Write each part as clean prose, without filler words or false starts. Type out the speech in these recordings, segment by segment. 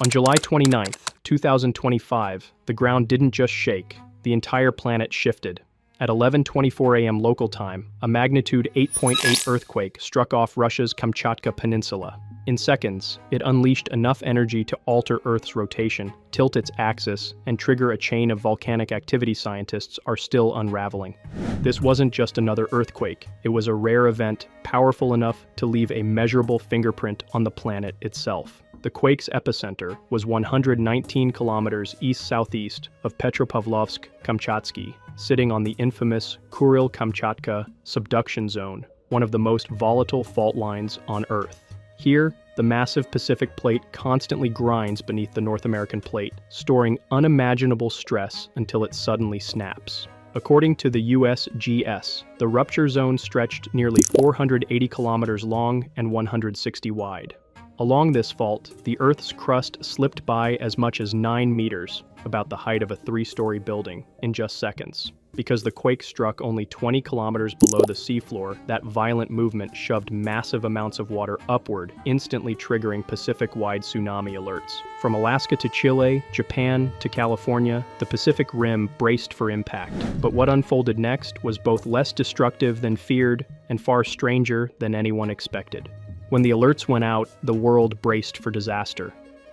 On July 29, 2025, the ground didn't just shake, the entire planet shifted. At 11:24 a.m. local time, a magnitude 8.8 earthquake struck off Russia's Kamchatka Peninsula. In seconds, it unleashed enough energy to alter Earth's rotation, tilt its axis, and trigger a chain of volcanic activity scientists are still unraveling. This wasn't just another earthquake, it was a rare event, powerful enough to leave a measurable fingerprint on the planet itself. The quake's epicenter was 119 kilometers east-southeast of Petropavlovsk-Kamchatsky, sitting on the infamous Kuril-Kamchatka subduction zone, one of the most volatile fault lines on Earth. Here, the massive Pacific plate constantly grinds beneath the North American plate, storing unimaginable stress until it suddenly snaps. According to the USGS, the rupture zone stretched nearly 480 kilometers long and 160 wide. Along this fault, the Earth's crust slipped by as much as 9 meters, about the height of a 3-story building, in just seconds. Because the quake struck only 20 kilometers below the seafloor, that violent movement shoved massive amounts of water upward, instantly triggering Pacific-wide tsunami alerts. From Alaska to Chile, Japan to California, the Pacific Rim braced for impact. But what unfolded next was both less destructive than feared and far stranger than anyone expected. When the alerts went out, the world braced for disaster.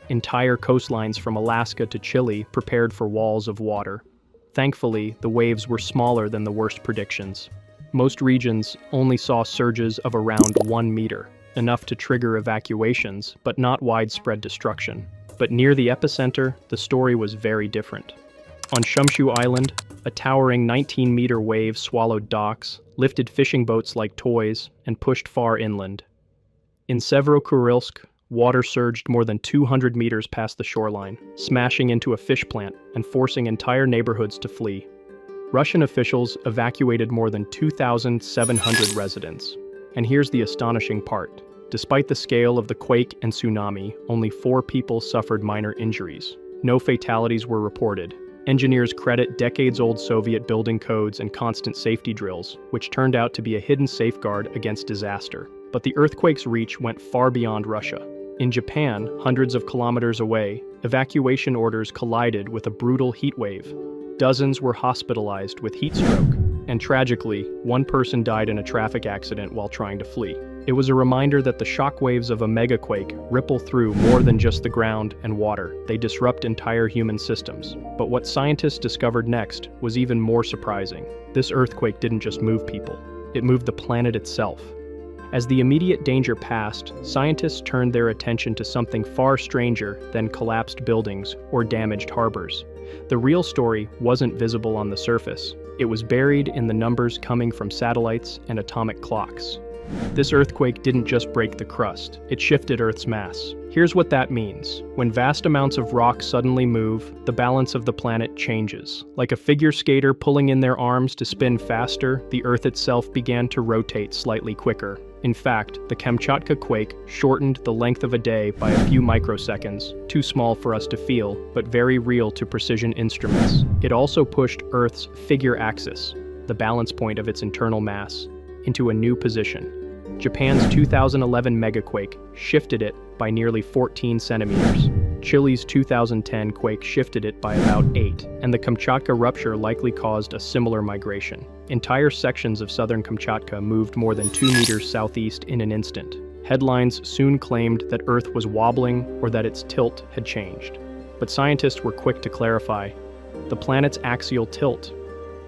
Entire coastlines from Alaska to Chile prepared for walls of water. Thankfully, the waves were smaller than the worst predictions. Most regions only saw surges of around 1 meter, enough to trigger evacuations, but not widespread destruction. But near the epicenter, the story was very different. On Shumshu Island, a towering 19-meter wave swallowed docks, lifted fishing boats like toys, and pushed far inland. In Severokurilsk, water surged more than 200 meters past the shoreline, smashing into a fish plant and forcing entire neighborhoods to flee. Russian officials evacuated more than 2,700 residents. And here's the astonishing part. Despite the scale of the quake and tsunami, only 4 people suffered minor injuries. No fatalities were reported. Engineers credit decades-old Soviet building codes and constant safety drills, which turned out to be a hidden safeguard against disaster. But the earthquake's reach went far beyond Russia. In Japan, hundreds of kilometers away, evacuation orders collided with a brutal heat wave. Dozens were hospitalized with heat stroke, and tragically, 1 person died in a traffic accident while trying to flee. It was a reminder that the shockwaves of a megaquake ripple through more than just the ground and water. They disrupt entire human systems. But what scientists discovered next was even more surprising. This earthquake didn't just move people, it moved the planet itself. As the immediate danger passed, scientists turned their attention to something far stranger than collapsed buildings or damaged harbors. The real story wasn't visible on the surface. It was buried in the numbers coming from satellites and atomic clocks. This earthquake didn't just break the crust, it shifted Earth's mass. Here's what that means. When vast amounts of rock suddenly move, the balance of the planet changes. Like a figure skater pulling in their arms to spin faster, the Earth itself began to rotate slightly quicker. In fact, the Kamchatka quake shortened the length of a day by a few microseconds, too small for us to feel, but very real to precision instruments. It also pushed Earth's figure axis, the balance point of its internal mass, into a new position. Japan's 2011 megaquake shifted it by nearly 14 centimeters. Chile's 2010 quake shifted it by about 8, and the Kamchatka rupture likely caused a similar migration. Entire sections of southern Kamchatka moved more than 2 meters southeast in an instant. Headlines soon claimed that Earth was wobbling or that its tilt had changed. But scientists were quick to clarify. The planet's axial tilt,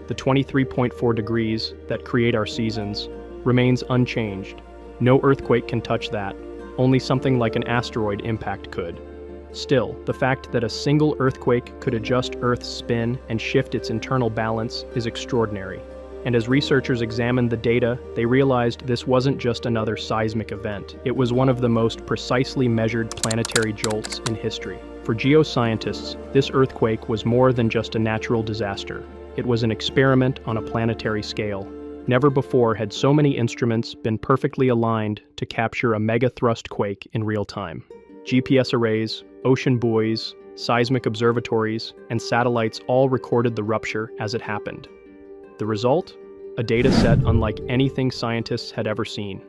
the 23.4 degrees that create our seasons, remains unchanged. No earthquake can touch that. Only something like an asteroid impact could. Still, the fact that a single earthquake could adjust Earth's spin and shift its internal balance is extraordinary. And as researchers examined the data, they realized this wasn't just another seismic event. It was one of the most precisely measured planetary jolts in history. For geoscientists, this earthquake was more than just a natural disaster. It was an experiment on a planetary scale. Never before had so many instruments been perfectly aligned to capture a mega-thrust quake in real time. GPS arrays, ocean buoys, seismic observatories, and satellites all recorded the rupture as it happened. The result? A data set unlike anything scientists had ever seen.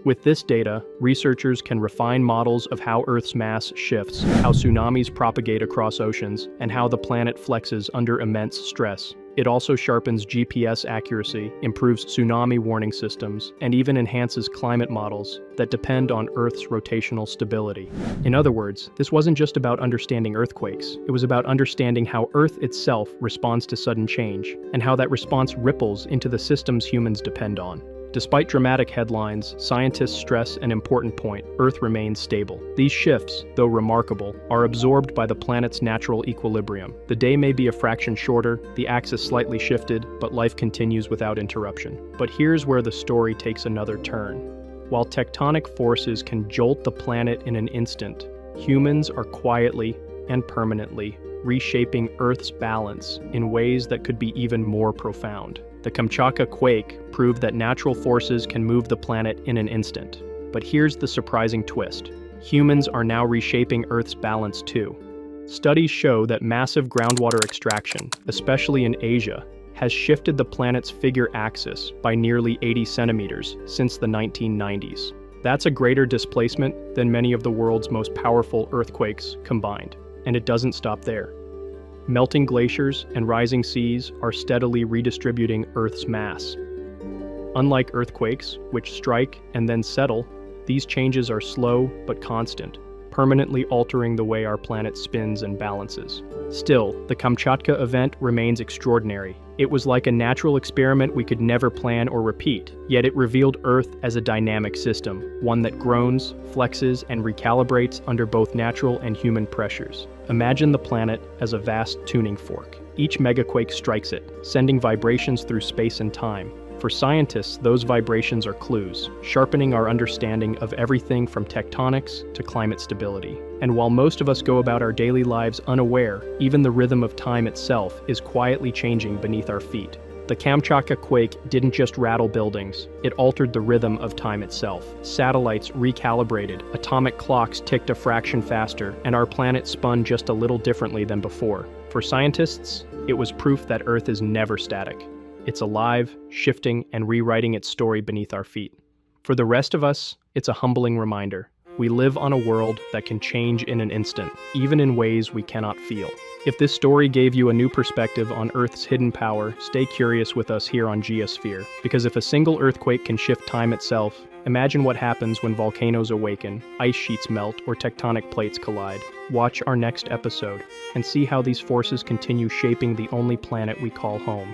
With this data, researchers can refine models of how Earth's mass shifts, how tsunamis propagate across oceans, and how the planet flexes under immense stress. It also sharpens GPS accuracy, improves tsunami warning systems, and even enhances climate models that depend on Earth's rotational stability. In other words, this wasn't just about understanding earthquakes, it was about understanding how Earth itself responds to sudden change, and how that response ripples into the systems humans depend on. Despite dramatic headlines, scientists stress an important point: Earth remains stable. These shifts, though remarkable, are absorbed by the planet's natural equilibrium. The day may be a fraction shorter, the axis slightly shifted, but life continues without interruption. But here's where the story takes another turn. While tectonic forces can jolt the planet in an instant, humans are quietly and permanently reshaping Earth's balance in ways that could be even more profound. The Kamchatka quake proved that natural forces can move the planet in an instant. But here's the surprising twist. Humans are now reshaping Earth's balance too. Studies show that massive groundwater extraction, especially in Asia, has shifted the planet's figure axis by nearly 80 centimeters since the 1990s. That's a greater displacement than many of the world's most powerful earthquakes combined. And it doesn't stop there. Melting glaciers and rising seas are steadily redistributing Earth's mass. Unlike earthquakes, which strike and then settle, these changes are slow but constant, permanently altering the way our planet spins and balances. Still, the Kamchatka event remains extraordinary. It was like a natural experiment we could never plan or repeat, yet it revealed Earth as a dynamic system, one that groans, flexes, and recalibrates under both natural and human pressures. Imagine the planet as a vast tuning fork. Each megaquake strikes it, sending vibrations through space and time. For scientists, those vibrations are clues, sharpening our understanding of everything from tectonics to climate stability. And while most of us go about our daily lives unaware, even the rhythm of time itself is quietly changing beneath our feet. The Kamchatka quake didn't just rattle buildings, it altered the rhythm of time itself. Satellites recalibrated, atomic clocks ticked a fraction faster, and our planet spun just a little differently than before. For scientists, it was proof that Earth is never static. It's alive, shifting, and rewriting its story beneath our feet. For the rest of us, it's a humbling reminder. We live on a world that can change in an instant, even in ways we cannot feel. If this story gave you a new perspective on Earth's hidden power, stay curious with us here on GeoSphere, because if a single earthquake can shift time itself, imagine what happens when volcanoes awaken, ice sheets melt, or tectonic plates collide. Watch our next episode and see how these forces continue shaping the only planet we call home.